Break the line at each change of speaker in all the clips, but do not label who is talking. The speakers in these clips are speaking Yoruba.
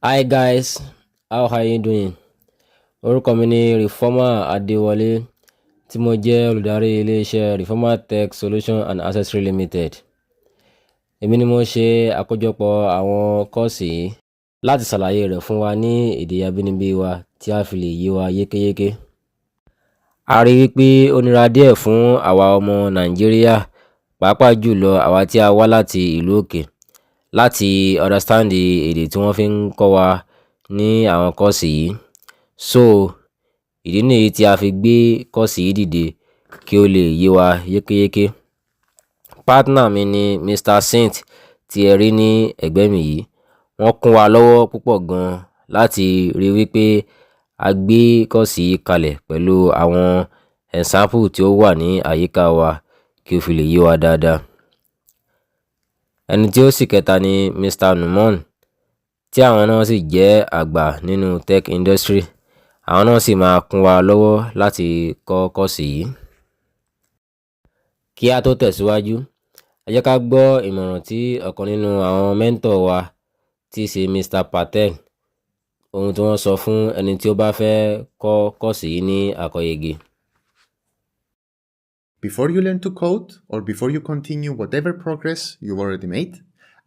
Hi guys, how are you doing? Orúkọ mi ni Reformer Adéwọlé tí mo jẹ́ olùdarí iléeṣẹ́ Reformer Tech Solution and Accessory Limited. Èmi ni mo ṣe àkójọpọ̀ àwọn kọ́ọ̀sì yìí láti ṣàlàyé rẹ̀ fún wa ní èdè abínibí wa tí a fi lè yé wa yékéyéké. A rí wípé ó nira díẹ̀ fún àwa ọmọ Nàìjíríà, pàápàá jùlọ àwa tí a wá láti ìlú òkè, láti understand èdè tí wọ́n fi ń kọ́ wa ní àwọn kọ́ọ̀sì yìí. So ìdí nìyí tí a fi gbé kọ́ọ̀sì yìí dìde kí ó lè yé wa yékéyéké. Partner mi ni Mr. Saint tí ẹ rí ní ẹ̀gbẹ́ mi yìí. Wọ́n kún wa lọ́wọ́ púpọ̀ gan láti rí wípé a gbé kọ́ọ̀sì yìí kalẹ̀ pẹ̀lú àwọn example tí ó wà ní àyíká wa kí ó fi lè yé wa dáadáa. Ẹni tí ó sì kẹta ni Mr. Numon, tí àwọn náà sì jẹ́ àgbà nínú tech industry. Àwọn náà sì máa kún wa lọ́wọ́ láti kọ́ kọ́ọ̀sì yìí. Kí a tó tẹ̀síwájú, ẹ jẹ́ ká gbọ́ ìmọ̀ràn tí ọ̀kan nínú àwọn mentor wa tí í ṣe Mr. Patel, ohun tí wọ́n sọ fún ẹni tí ó bá fẹ́ kọ́ kọ́ọ̀sì yìí ní àkọ́yege.
Before you learn to code or before you continue whatever progress you've already made,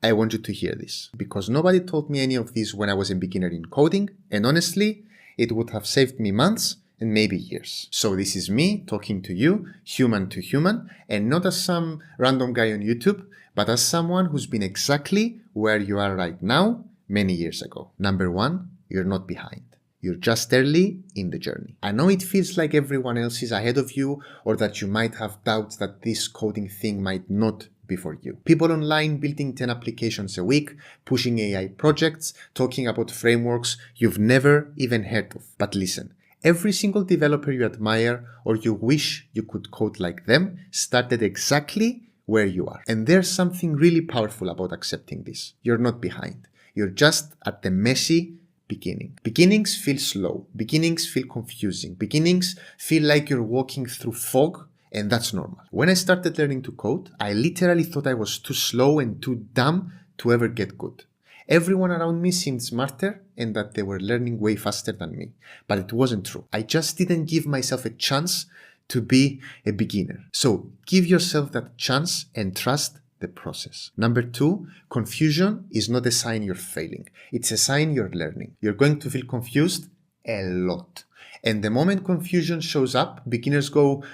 I want you to hear this, because nobody told me any of this when I was a beginner in coding, and honestly, it would have saved me months and maybe years. So this is me talking to you, human to human, and not as some random guy on YouTube, but as someone who's been exactly where you are right now many years ago. Number one, you're not behind. You're just early in the journey. I know it feels like everyone else is ahead of you, or that you might have doubts that this coding thing might not be for you. People online building 10 applications a week, pushing AI projects, talking about frameworks you've never even heard of. But listen, every single developer you admire or you wish you could code like them started exactly where you are. And there's something really powerful about accepting this. You're not behind. You're just at the messy beginning. Beginnings feel slow. Beginnings feel confusing. Beginnings feel like you're walking through fog, and that's normal. When I started learning to code, I literally thought I was too slow and too dumb to ever get good. Everyone around me seemed smarter and that they were learning way faster than me. But it wasn't true. I just didn't give myself a chance to be a beginner. So give yourself that chance and trust the process. Number two, confusion is not a sign you're failing. It's a sign you're learning. You're going to feel confused a lot. And the moment confusion shows up, beginners go,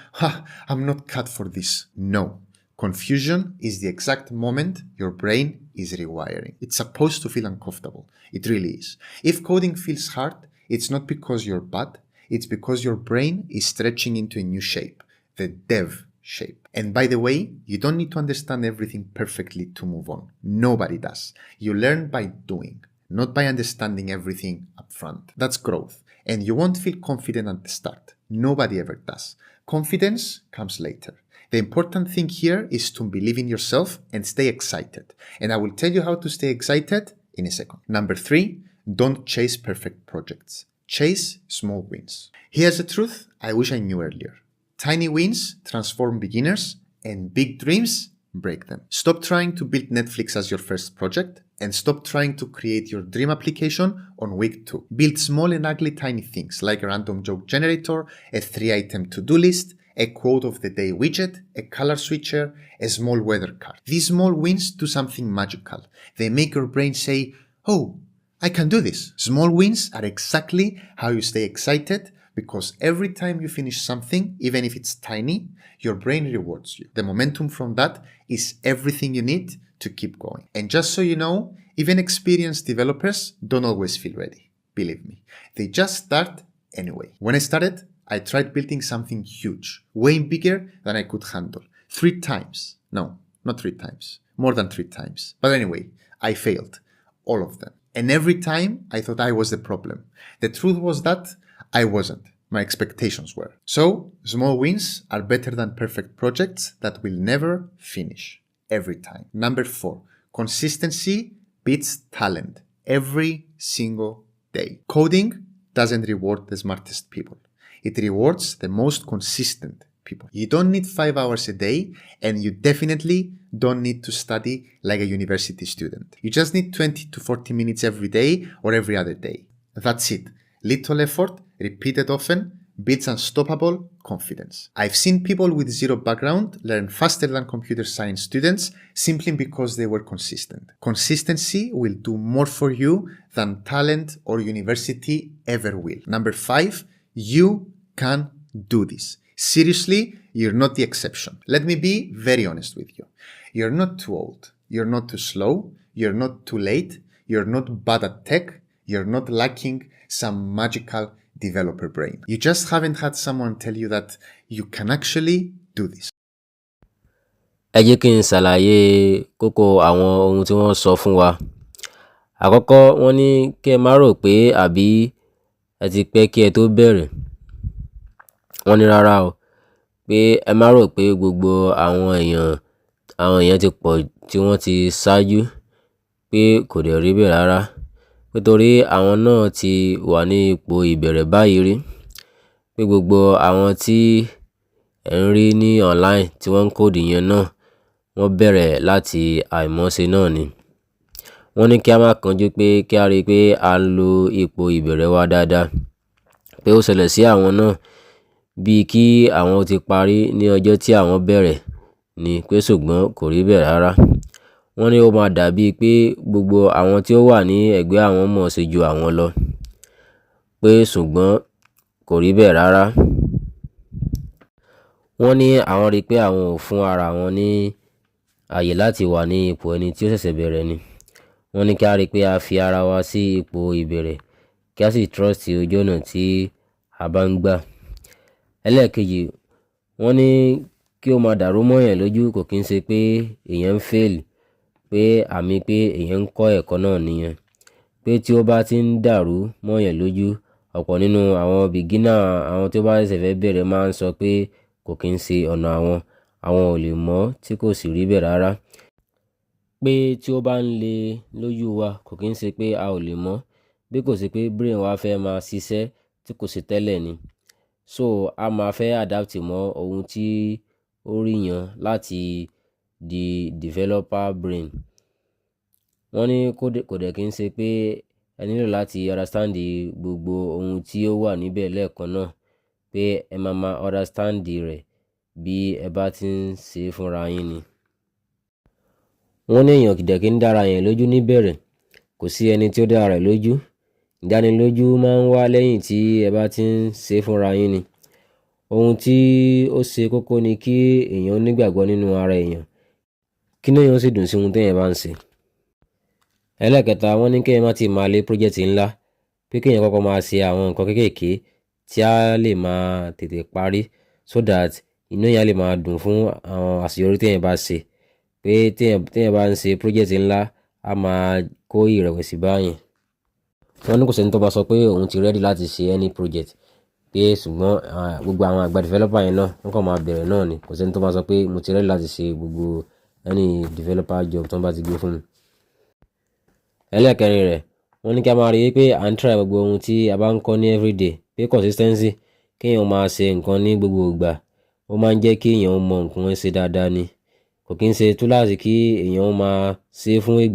I'm not cut for this. No. Confusion is the exact moment your brain is rewiring. It's supposed to feel uncomfortable. It really is. If coding feels hard, it's not because you're bad. It's because your brain is stretching into a new shape, the dev shape. And by the way, you don't need to understand everything perfectly to move on. Nobody does. You learn by doing, not by understanding everything up front. That's growth. And you won't feel confident at the start. Nobody ever does. Confidence comes later. The important thing here is to believe in yourself and stay excited. And I will tell you how to stay excited in a second. Number three, don't chase perfect projects. Chase small wins. Here's the truth I wish I knew earlier. Tiny wins transform beginners, and big dreams break them. Stop trying to build Netflix as your first project, and stop trying to create your dream application on week 2. Build small and ugly tiny things like a random joke generator, a 3-item to-do list, a quote of the day widget, a color switcher, a small weather card. These small wins do something magical. They make your brain say, oh, I can do this. Small wins are exactly how you stay excited, because every time you finish something, even if it's tiny, your brain rewards you. The momentum from that is everything you need to keep going. And just so you know, even experienced developers don't always feel ready. Believe me, they just start anyway. When I started, I tried building something huge, way bigger than I could handle. 3 times. No, not 3 times. More than 3 times. But anyway, I failed. All of them. And every time I thought I was the problem. The truth was that I wasn't. My expectations were. So, small wins are better than perfect projects that will never finish. Every time. Number 4. Consistency beats talent. Every single day. Coding doesn't reward the smartest people. It rewards the most consistent people. You don't need 5 hours a day, and you definitely don't need to study like a university student. You just need 20 to 40 minutes every day or every other day. That's it. Little effort, repeated often, builds unstoppable confidence. I've seen people with zero background learn faster than computer science students simply because they were consistent. Consistency will do more for you than talent or university ever will. Number 5, you can do this. Seriously, you're not the exception. Let me be very honest with you. You're not too old. You're not too slow. You're not too late. You're not bad at tech. You're not lacking some magical developer brain. You just haven't had someone tell you that you can actually do this.
Ẹ jẹ́ kí n ṣàlàyé kókó àwọn ohun tí wọ́n sọ fún wa. Àkọ́kọ́, wọ́n ní kí ẹ má rò pé àbí ẹ ti pẹ́ kí ẹ tó bẹ̀rẹ̀. Wọ́n ní rárá o, pé ẹ má rò pé gbogbo àwọn èèyàn ti pọ̀ tí wọ́n ti ṣáájú, pé kò dẹ̀ rí bẹ́ẹ̀ rárá. Nítorí àwọn náà ti wà ní ipò ìbẹ̀rẹ̀ báyìí rí. Pé gbogbo àwọn tí ẹ̀ ń rí ní online tí wọ́n ń code yẹn náà, wọ́n bẹ̀rẹ̀ láti àìmọ̀ṣe náà ni. Wọ́n ní kí a má kánjú pé kí a rí pé a lo ipò ìbẹ̀rẹ̀ wa dáadáa. Pé ó ṣẹlẹ̀ sí àwọn náà bíi kí àwọn ti parí ní ọjọ́ tí àwọn bẹ̀rẹ̀ ni, pé ṣùgbọ́n kò rí bẹ́ẹ̀ rárá. Wọ́n ní ó máa dàbí pé gbogbo àwọn tí ó wà ní ẹ̀gbẹ́ àwọn mọ̀ ṣe ju àwọn lọ. Pé ṣùgbọ́n kò rí bẹ́ẹ̀ rárá. Wọ́n ní àwọn rí pé àwọn ò fún ara wọn ní àyè láti wà ní ipò ẹni tí ó ṣẹ̀ṣẹ̀ bẹ̀rẹ̀ ni. Wọ́n ní kí a rí pé a fi ara wa sí ipò ìbẹ̀rẹ̀, kí a sì trust ojú ọ̀nà tí a bá ń gbà. Ẹlẹ́ẹ̀kejì, wọ́n ní kí ó máa dàrú mọ́yàn lójú kò kí ń ṣe pé èèyàn ń fail, pé àmì pé èèyàn ń kọ́ ẹ̀kọ́ náà nìyẹn. Pé tí ó bá ti ń dàrú mọ́yàn lójú, ọ̀pọ̀ nínú àwọn beginner, àwọn tí ó bá ṣẹ̀ṣẹ̀ fẹ́ bẹ̀rẹ̀ máa ń sọ pé kò kí ń ṣe ọ̀nà àwọn ò lè mọ̀ tí kò sì rí bẹ́ẹ̀ rárá. Pé tí ó bá ń le lójú wa kò kí ń ṣe pé a ò lè mọ̀, bí kò sí pé brain wa fẹ́ máa ṣiṣẹ́ tí kò sí tẹ́lẹ̀ ni. So a máa fẹ́ adapt mọ́ ohun tí ó rí yan láti di developer brain. Wọ́n ní kò dẹ̀ kí ń ṣe pé ẹ nílò láti understand gbogbo ohun tí ó wà níbẹ̀ lẹ́ẹ̀kan náà, pé ẹ máa understand rẹ̀ bí ẹ bá ti ń ṣe fúnra yín ni. Wọ́n ní èèyàn kìdẹ̀ kí ń dára yẹn lójú níbẹ̀rẹ̀, kò sí ẹni tí ó dára rẹ̀ lójú. Ìdánilójú máa ń wá lẹ́yìn tí ẹ bá ti ń ṣe fúnra yín ni. Ohun tí ó ṣe kókó ni kí èèyàn nígbàgbọ́ nínú ara èèyàn, kí inú èèyàn sì dùn sí ohun tí èèyàn bá ń ṣe. Ẹlẹ́ẹ̀kẹta, wọ́n ní kí èèyàn má ti máa lé project ńlá, pé kí èèyàn kọ́kọ́ máa ṣe àwọn nǹkan kéékèèké tí a lè máa tètè parí, so that inú èèyàn lè máa dùn fún àwọn àṣeyọrí tí èèyàn bá ṣe. Pé tí èèyàn bá ń ṣe project ńlá, a máa kó ìrẹ̀wẹ̀sì bá yẹn. Wọ́n ní kò sẹ́ni tó bá sọ pé òun ti ready láti ṣe any project, pé ṣùgbọ́n gbogbo àwọn àgbà developer yẹn náà wọ́n kàn máa bẹ̀rẹ̀ náà ni. Kò sẹ́ni tó bá sọ pé mo ti ready láti ṣe gbogbo any developer job tó ń bá ti gbé fún mi. Ẹlẹ́ẹ̀kẹrin rẹ̀, wọ́n ní kí a máa rí pé à ń try gbogbo ohun tí a bá ń kọ́ ní everyday, pé consistency, kí èèyàn máa ṣe nǹkan ní gbogbo ìgbà, ó máa ń jẹ́ kí èèyàn mọ nǹkan ṣe dáadáa ni. Kò kí ń ṣe túláàsì kí èèyàn máa ṣe fún ìgbà.